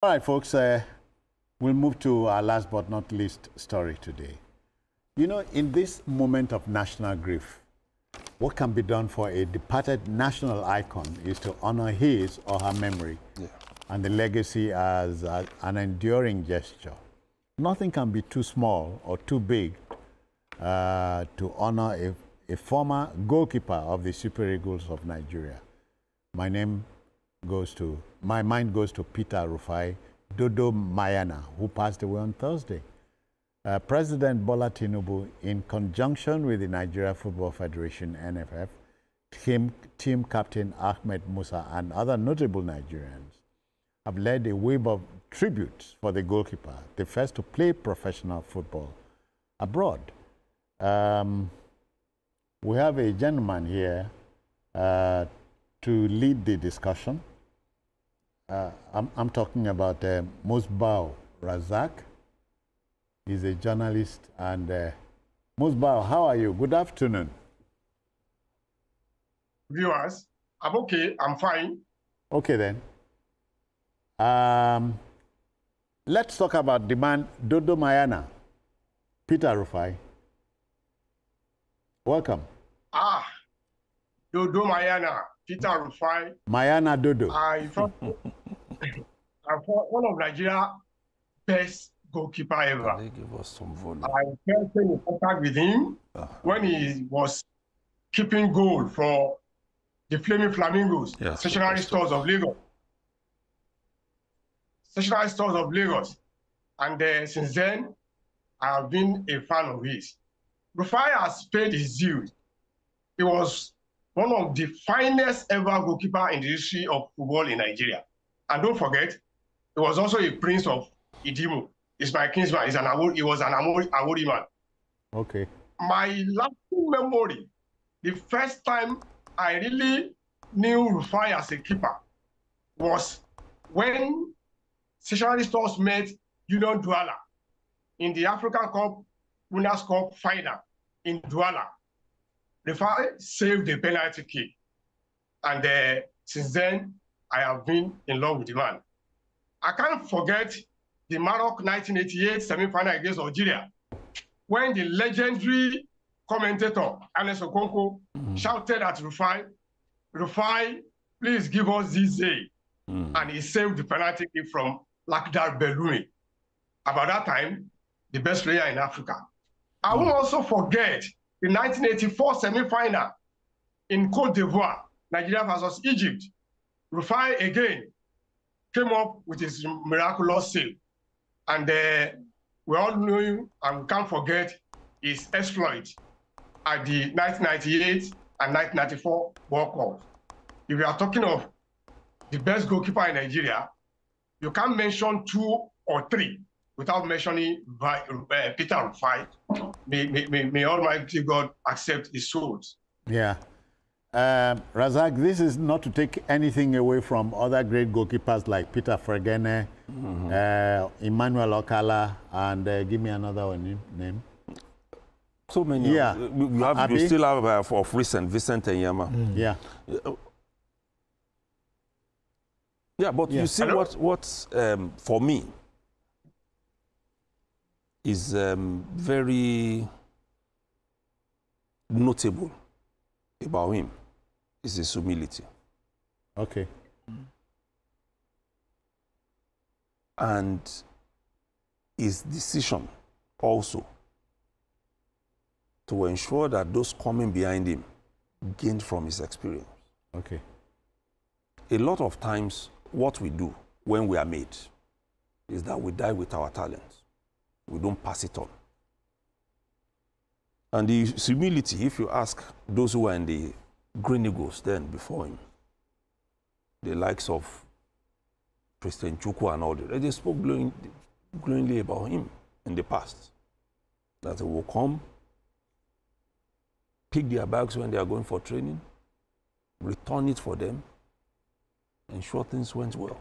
All right, folks, we'll move to our last but not least story today. You know, in this moment of national grief, what can be done for a departed national icon is to honor his or her memory and the legacy as an enduring gesture. Nothing can be too small or too big to honor a former goalkeeper of the Super Eagles of Nigeria. My mind goes to Peter Rufai, Dodo Mayana, who passed away on Thursday. President Bola Tinubu, in conjunction with the Nigeria Football Federation, NFF, team captain Ahmed Musa, and other notable Nigerians, have led a wave of tributes for the goalkeeper, the first to play professional football abroad. We have a gentleman here to lead the discussion. I'm talking about Musbao Razak. He's a journalist. And Musbao, how are you? Good afternoon. Viewers, I'm okay. I'm fine. Okay, then. Let's talk about the man, Dodo Mayana. Peter Rufai. Welcome. Dodo Mayana, Peter Rufai. Mayana Dodo. I'm one of Nigeria's best goalkeeper ever. They give us some volume. I felt in contact with him when he was keeping goal for the Flaming Flamingos, Stationary Stores of Lagos. Stationary Stores of Lagos. And since then, I have been a fan of his. Rufai has paid his dues. He was one of the finest ever goalkeeper in the history of football in Nigeria. And don't forget, he was also a prince of Idimo. He's my kinsman. He was an Awori man. Okay. My lasting memory, the first time I really knew Rufai as a keeper was when Stationary Stores met Union Douala in the African Cup Winners' Cup final in Douala. Rufai saved the penalty kick. And since then, I have been in love with the man. I can't forget the Maroc 1988 semi-final against Algeria, when the legendary commentator, Ernest Okonkwo, shouted at Rufai, Rufai, please give us this day. And he saved the penalty kick from Lakhdar Belloumi. About that time, the best player in Africa. I won't also forget the 1984 semi-final in Côte d'Ivoire, Nigeria versus Egypt. Rufai again came up with his miraculous save. And we all know him, and we can't forget his exploit at the 1998 and 1994 World Cup. If you are talking of the best goalkeeper in Nigeria, you can't mention 2 or 3 without mentioning Peter Rufai. May Almighty God accept his souls. Yeah. Razak, this is not to take anything away from other great goalkeepers like Peter Fergene, Emmanuel Okala, and give me another one name. So many. Yeah. You still have of recent Vincent Enyama. Yeah. Yeah, but you see what's for me is very notable about him is his humility. Okay. And his decision also to ensure that those coming behind him gained from his experience. Okay. A lot of times, what we do when we are made is that we die with our talents. We don't pass it on. And the humility, if you ask those who were in the Green Eagles then before him, the likes of President Chukwu and all that, they spoke glowingly about him in the past. That they will come, pick their bags when they are going for training, return it for them, ensure things went well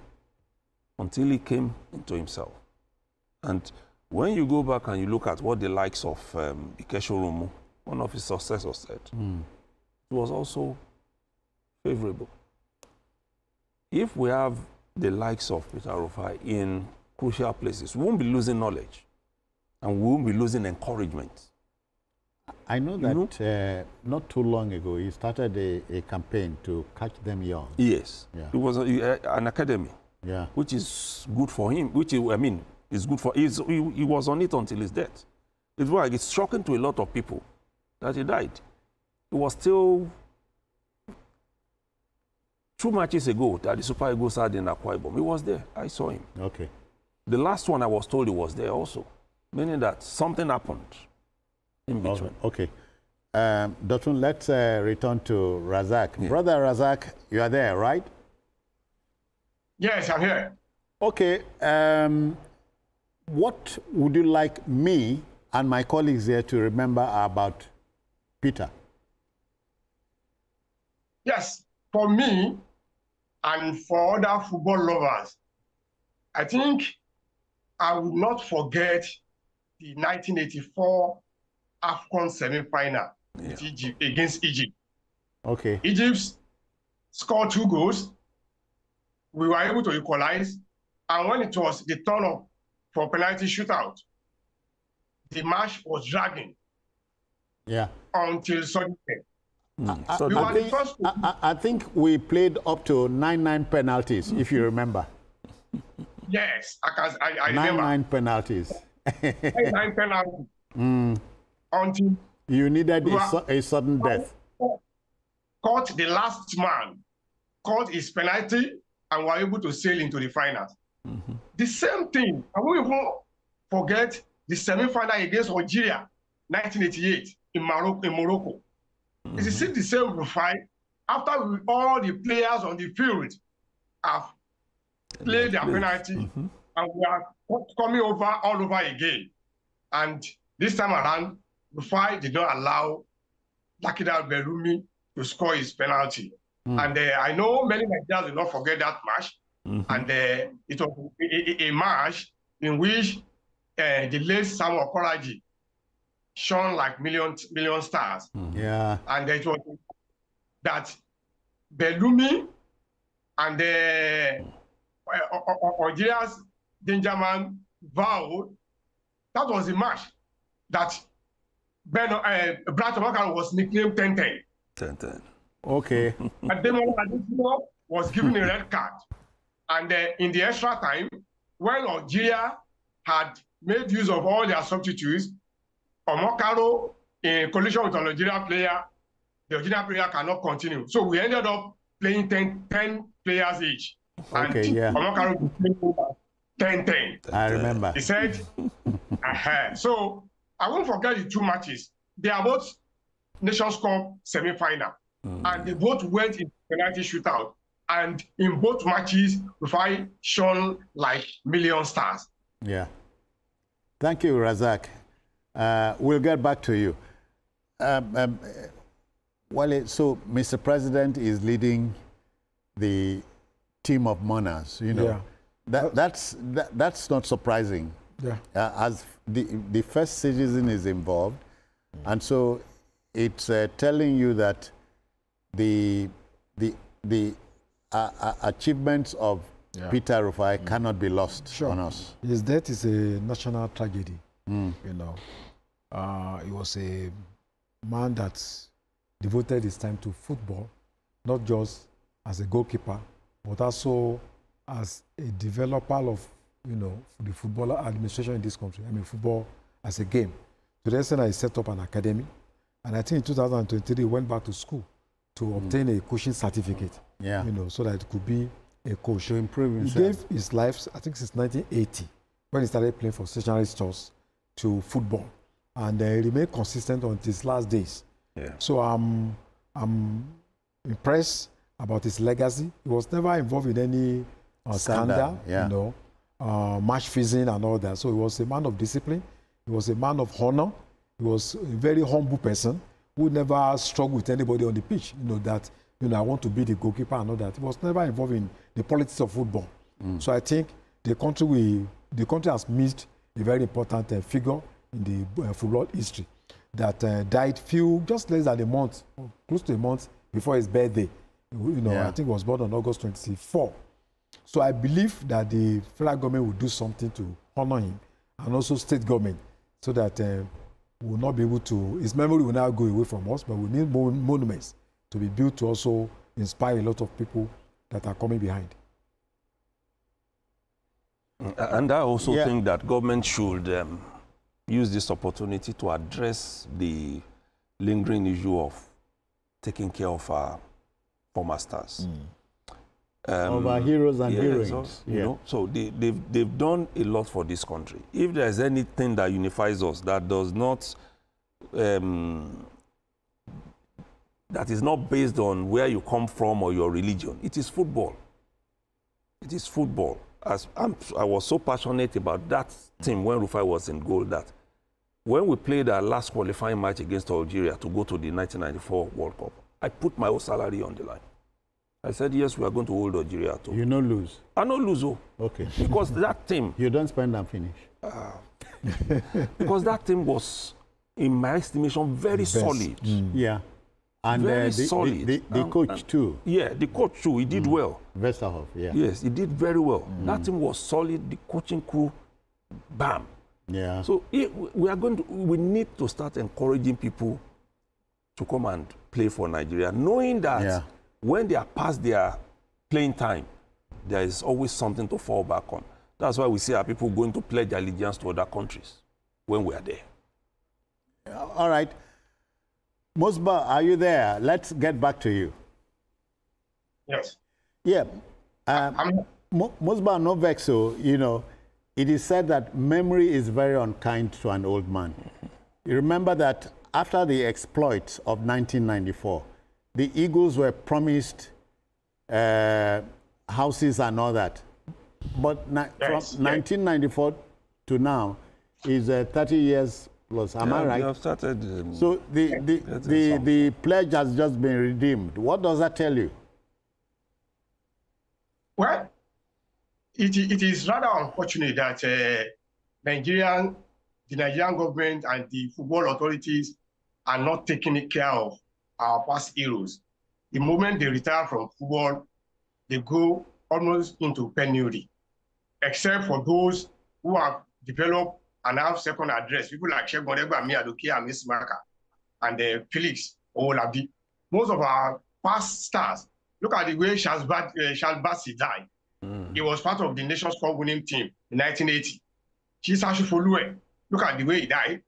until he came into himself. And when you go back and you look at what the likes of Ikeshorumu, one of his successors, said, it was also favorable. If we have the likes of Peter Rufai in crucial places, we won't be losing knowledge and we won't be losing encouragement. I know that not too long ago, he started a campaign to catch them young. Yes. Yeah. It was an academy, yeah, which is good for him, which, I mean, is good for, he was on it until his death. It's shocking to a lot of people that he died. It was still 2 matches ago that the Super Eagles had in Akwa Ibom. He was there. I saw him. Okay. The last one I was told he was there also, meaning that something happened in between. Okay. Dotun, let's return to Razak. Yeah. Brother Razak, you are there, right? Yes, I'm here. Okay. What would you like me and my colleagues here to remember about Peter? Yes, for me and for other football lovers, I think I will not forget the 1984 AFCON semi-final with Egypt, against Egypt. Okay. Egypt scored 2 goals. We were able to equalize. And when it was the turn up for penalty shootout, the match was dragging. Yeah. Until Sunday. I think we played up to 9 penalties, if you remember. Yes, I remember. 9 penalties. 9 penalties. Until you needed a sudden death. Caught the last man, caught his penalty, and were able to sail into the finals. The same thing, I won't even forget the semi-final against Algeria, 1988, in Morocco. It's still the same Rufai. After all the players on the field have played their penalty, and we are coming over all over again. And this time around, Rufai did not allow Lakida Berumi to score his penalty. And I know many Nigerians will not forget that match. And it was a match in which the late Samuel Okoroji shone like million stars. Yeah. And it was that Berumi and Algeria's danger man vowed that was the match that Brighton Makaro was nicknamed 10-10. 10-10. Okay. And then was given a red card. And in the extra time, when Algeria had made use of all their substitutes, Omokaro, in collision with an Algeria player, the Algerian player cannot continue. So we ended up playing 10 players each. Okay, and yeah. Omokaro played 10-10. I remember. He said, So I won't forget the 2 matches. They are both Nations Cup semi-final. And they both went in penalty shootout. And in both matches, Rufai shone like million stars. Yeah. Thank you, Razak. We'll get back to you. So Mr. President is leading the team of mourners, you know. Yeah. That's not surprising. Yeah. As the first citizen is involved, and so it's telling you that the achievements of Peter Rufai cannot be lost on us. His death is a national tragedy. You know, he was a man that devoted his time to football, not just as a goalkeeper, but also as a developer of, you know, the footballer administration in this country. I mean, football as a game. To the extent I set up an academy, and I think in 2023 he went back to school to obtain a coaching certificate. Yeah. You know, so that it could be a coach. To improve himself. He gave his life, I think, since 1980, when he started playing for stationary stores, to football, and he remained consistent until his last days. Yeah. So I'm impressed about his legacy. He was never involved in any scandal, you know, match fixing and all that. So he was a man of discipline. He was a man of honor. He was a very humble person who never struggled with anybody on the pitch. You know that, you know, I want to be the goalkeeper and all that. He was never involved in the politics of football. So I think the country has missed a very important figure in the football history that died just less than a month, close to a month before his birthday. You know, I think he was born on August 24. So I believe that the federal government will do something to honor him, and also state government, so that we will not be able to, his memory will not go away from us, but we need more monuments to be built to also inspire a lot of people that are coming behind. And I also think that government should use this opportunity to address the lingering issue of taking care of our former stars. Of our heroes and heroines. So, you know, so they've done a lot for this country. If there's anything that unifies us that does not, that is not based on where you come from or your religion, it is football. It is football. I was so passionate about that team when Rufai was in goal that when we played our last qualifying match against Algeria to go to the 1994 World Cup, I put my whole salary on the line. I said, yes, we are going to hold Algeria too. You no lose? I no lose. Oh. Okay. Because that team... You don't spend and finish? Because that team was, in my estimation, very solid. Yeah. And very solid. The coach too. Yeah, the coach too. He did well. Westerhoff, yeah. Yes, he did very well. That team was solid. The coaching crew, bam. Yeah. So we need to start encouraging people to come and play for Nigeria, knowing that when they are past their playing time, there is always something to fall back on. That's why we see our people going to pledge allegiance to other countries when we are there. All right. Musba, are you there? Let's get back to you. Yes. Yeah. Musba, no vexo, you know, it is said that memory is very unkind to an old man. You remember that after the exploits of 1994, the Eagles were promised houses and all that. But from 1994 to now is 30 years plus. Am I right? We have started, so the pledge has just been redeemed. What does that tell you? Well, it is rather unfortunate that the Nigerian government and the football authorities are not taking care of our past heroes. The moment they retire from football, they go almost into penury, except for those who have developed and have second address. People like Sheikh Modegba, Miadoke, and Miss Maka, and Felix Owolabi. Most of our past stars, look at the way Shalbasi died. He was part of the Nations Cup winning team in 1980. Chisashi Folue, look at the way he died.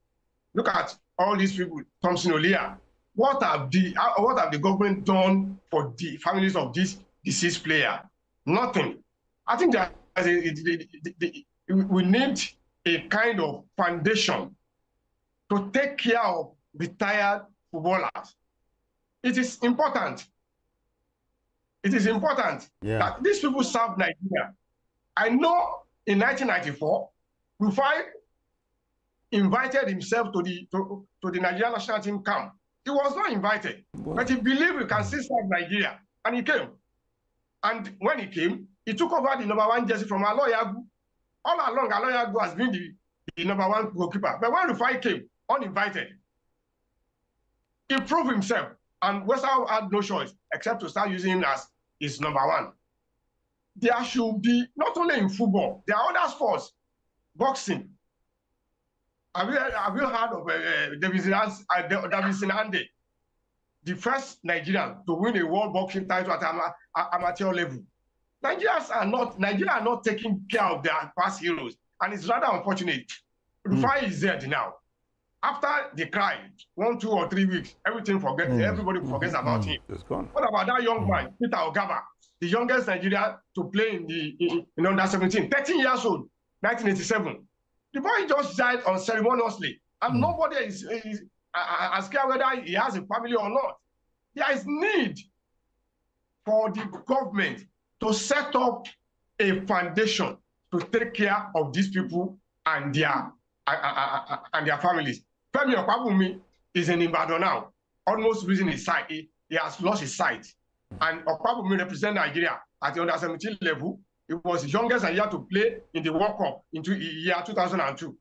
Look at all these people, Thompson Olia. What have the government done for the families of this deceased player? Nothing. I think that we need a kind of foundation to take care of retired footballers. It is important. It is important that these people serve Nigeria. I know in 1994, Rufai invited himself to the Nigerian national team camp. He was not invited, but he believed we can still serve Nigeria, and he came. And when he came, he took over the #1 jersey from Aloyagu. All along, Aloyagu has been the #1 goalkeeper. But when Rufai came, uninvited, he proved himself, and Western had no choice except to start using him as his #1. There should be, not only in football, there are other sports, boxing. Have you heard of Davison Ande, the first Nigerian to win a world boxing title at amateur level? Nigeria are not taking care of their past heroes, and it's rather unfortunate. Rufai is dead now. After the cry, 1, 2, or 3 weeks, everybody forgets about him. It's gone. What about that young man, Peter Ogaba, the youngest Nigerian to play in under 17, 13 years old, 1987? The boy just died unceremoniously, and nobody is asking whether he has a family or not. There is need for the government to set up a foundation to take care of these people and their families. Femi Okwabumi is in Ibadan now, almost losing his sight. He has lost his sight. And Okwabumi represents Nigeria at the under 17 level. He was the youngest Nigeria to play in the World Cup in the year 2002.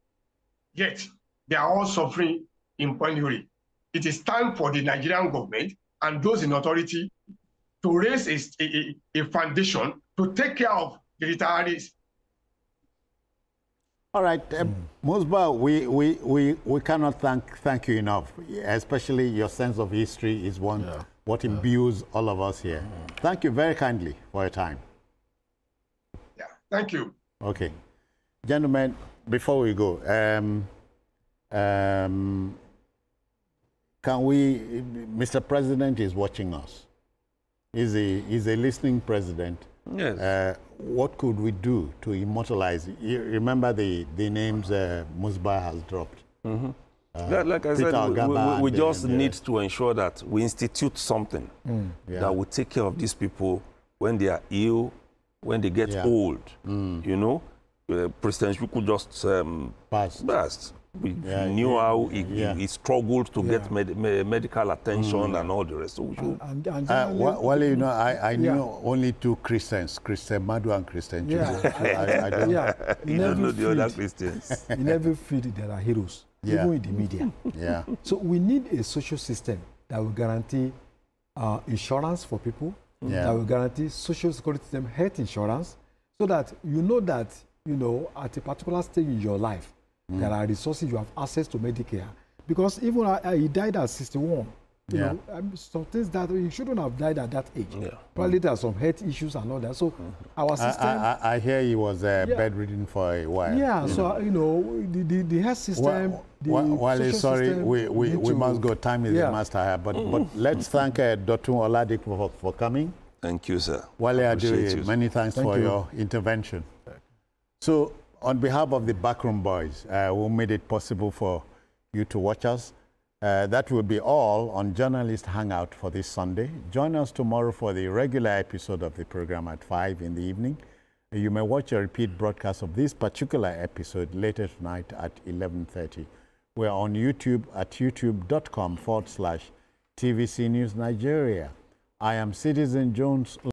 Yet, they are all suffering in penury. It is time for the Nigerian government and those in authority to raise a foundation to take care of the retirees. All right, Musba, we cannot thank you enough. Especially your sense of history is what imbues all of us here. Thank you very kindly for your time. Yeah, thank you. Okay, gentlemen, before we go, can we? Mr. President is watching us. He's a listening president. Yes. What could we do to immortalize? You remember the names Musba has dropped. Like I said, we just need to ensure that we institute something that will take care of these people when they are ill, when they get old. You know, President Shuku just passed. We knew how he struggled to get medical attention and all the rest. So well, you know, I knew only two Christians, Christian Madu and Christian Chubu. I don't know the other Christians. In every field, there are heroes, even in the media. So we need a social system that will guarantee insurance for people, that will guarantee social security system, health insurance, so that at a particular stage in your life, there are resources, you have access to Medicare. Because even he died at 61. You know, some things that he shouldn't have died at that age. Probably there are some health issues and all that. So our system... I hear he was bedridden for a while. So, you know, the health system... Well, sorry, we must go. Time is the master here. But let's thank Dr. Oladipo for coming. Thank you, sir. Wale Adeoye, many thanks for your intervention. So, on behalf of the Backroom Boys, who made it possible for you to watch us, that will be all on Journalist Hangout for this Sunday. Join us tomorrow for the regular episode of the program at 5 in the evening. You may watch a repeat broadcast of this particular episode later tonight at 11:30. We're on YouTube at youtube.com/TVC News Nigeria. I am Citizen Jones.